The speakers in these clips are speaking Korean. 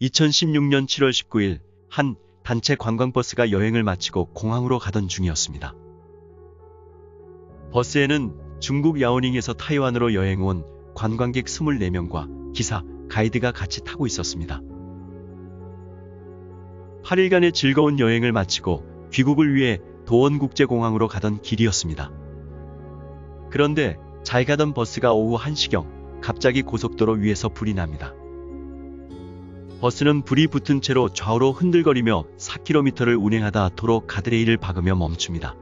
2016년 7월 19일 한 단체 관광버스가 여행을 마치고 공항으로 가던 중이었습니다. 버스에는 중국 야오닝에서 타이완으로 여행 온 관광객 24명과 기사, 가이드가 같이 타고 있었습니다. 8일간의 즐거운 여행을 마치고 귀국을 위해 도원국제공항으로 가던 길이었습니다. 그런데 잘 가던 버스가 오후 1시경 갑자기 고속도로 위에서 불이 납니다. 버스는 불이 붙은 채로 좌우로 흔들거리며 4km를 운행하다 도로 가드레일을 박으며 멈춥니다.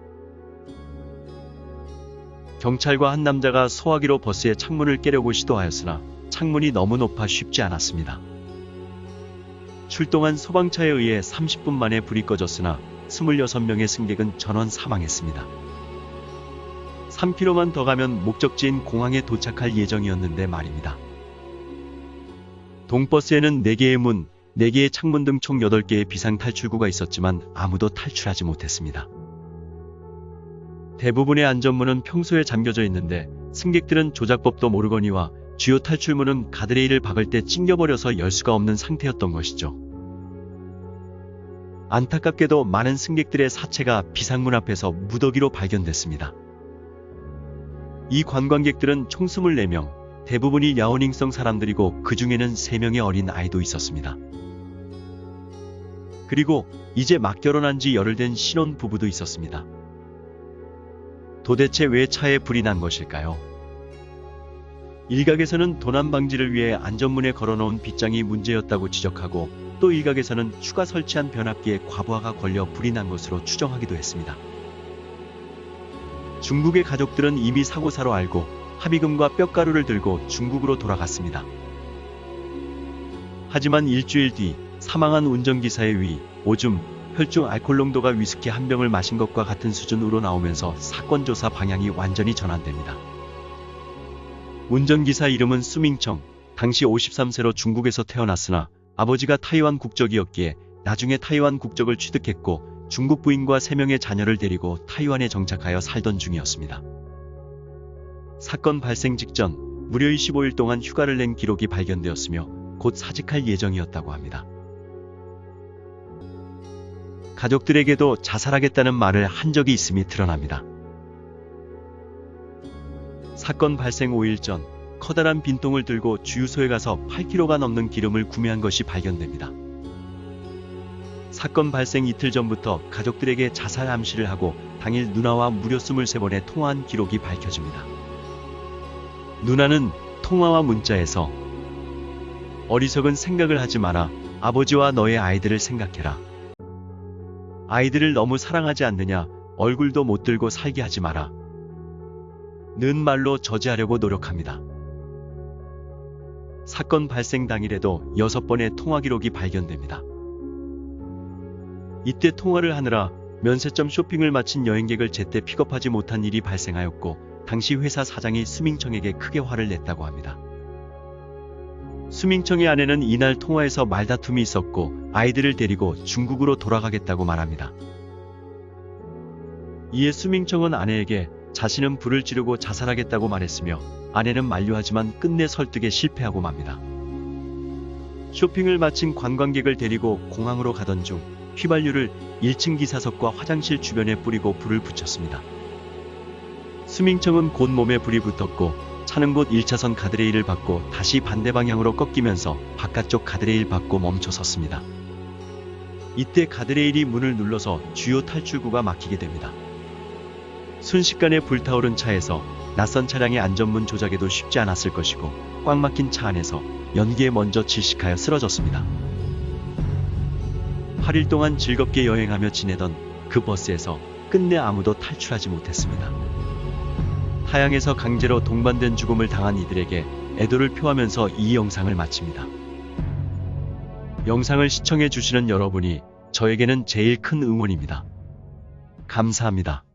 경찰과 한 남자가 소화기로 버스의 창문을 깨려고 시도하였으나 창문이 너무 높아 쉽지 않았습니다. 출동한 소방차에 의해 30분 만에 불이 꺼졌으나 26명의 승객은 전원 사망했습니다. 3km만 더 가면 목적지인 공항에 도착할 예정이었는데 말입니다. 동버스에는 4개의 문, 4개의 창문 등 총 8개의 비상탈출구가 있었지만 아무도 탈출하지 못했습니다. 대부분의 안전문은 평소에 잠겨져 있는데 승객들은 조작법도 모르거니와 주요 탈출문은 가드레일을 박을 때 찡겨버려서 열 수가 없는 상태였던 것이죠. 안타깝게도 많은 승객들의 사체가 비상문 앞에서 무더기로 발견됐습니다. 이 관광객들은 총 24명, 대부분이 야오닝성 사람들이고 그 중에는 3명의 어린 아이도 있었습니다. 그리고 이제 막 결혼한 지 열흘 된 신혼 부부도 있었습니다. 도대체 왜 차에 불이 난 것일까요? 일각에서는 도난 방지를 위해 안전문에 걸어놓은 빗장이 문제였다고 지적하고 또 일각에서는 추가 설치한 변압기에 과부하가 걸려 불이 난 것으로 추정하기도 했습니다. 중국의 가족들은 이미 사고사로 알고 합의금과 뼈가루를 들고 중국으로 돌아갔습니다. 하지만 일주일 뒤 사망한 운전기사의 위, 오줌, 혈중 알코올 농도가 위스키 한 병을 마신 것과 같은 수준으로 나오면서 사건 조사 방향이 완전히 전환됩니다. 운전기사 이름은 수밍청, 당시 53세로 중국에서 태어났으나 아버지가 타이완 국적이었기에 나중에 타이완 국적을 취득했고 중국 부인과 3명의 자녀를 데리고 타이완에 정착하여 살던 중이었습니다. 사건 발생 직전 무려 25일 동안 휴가를 낸 기록이 발견되었으며 곧 사직할 예정이었다고 합니다. 가족들에게도 자살하겠다는 말을 한 적이 있음이 드러납니다. 사건 발생 5일 전 커다란 빈통을 들고 주유소에 가서 8kg가 넘는 기름을 구매한 것이 발견됩니다. 사건 발생 이틀 전부터 가족들에게 자살 암시를 하고 당일 누나와 무려 23번의 통화한 기록이 밝혀집니다. 누나는 통화와 문자에서 어리석은 생각을 하지 마라. 아버지와 너의 아이들을 생각해라. 아이들을 너무 사랑하지 않느냐. 얼굴도 못 들고 살게 하지 마라. 는 말로 저지하려고 노력합니다. 사건 발생 당일에도 6번의 통화 기록이 발견됩니다. 이때 통화를 하느라 면세점 쇼핑을 마친 여행객을 제때 픽업하지 못한 일이 발생하였고 당시 회사 사장이 수밍청에게 크게 화를 냈다고 합니다. 수밍청의 아내는 이날 통화에서 말다툼이 있었고 아이들을 데리고 중국으로 돌아가겠다고 말합니다. 이에 수밍청은 아내에게 자신은 불을 지르고 자살하겠다고 말했으며 아내는 만류하지만 끝내 설득에 실패하고 맙니다. 쇼핑을 마친 관광객을 데리고 공항으로 가던 중 휘발유를 1층 기사석과 화장실 주변에 뿌리고 불을 붙였습니다. 수밍청은 곧 몸에 불이 붙었고 차는 곧 1차선 가드레일을 밟고 다시 반대 방향으로 꺾이면서 바깥쪽 가드레일 밟고 멈춰 섰습니다. 이때 가드레일이 문을 눌러서 주요 탈출구가 막히게 됩니다. 순식간에 불타오른 차에서 낯선 차량의 안전문 조작에도 쉽지 않았을 것이고 꽉 막힌 차 안에서 연기에 먼저 질식하여 쓰러졌습니다. 8일 동안 즐겁게 여행하며 지내던 그 버스에서 끝내 아무도 탈출하지 못했습니다. 타양에서 강제로 동반된 죽음을 당한 이들에게 애도를 표하면서 이 영상을 마칩니다. 영상을 시청해 주시는 여러분이 저에게는 제일 큰 응원입니다. 감사합니다.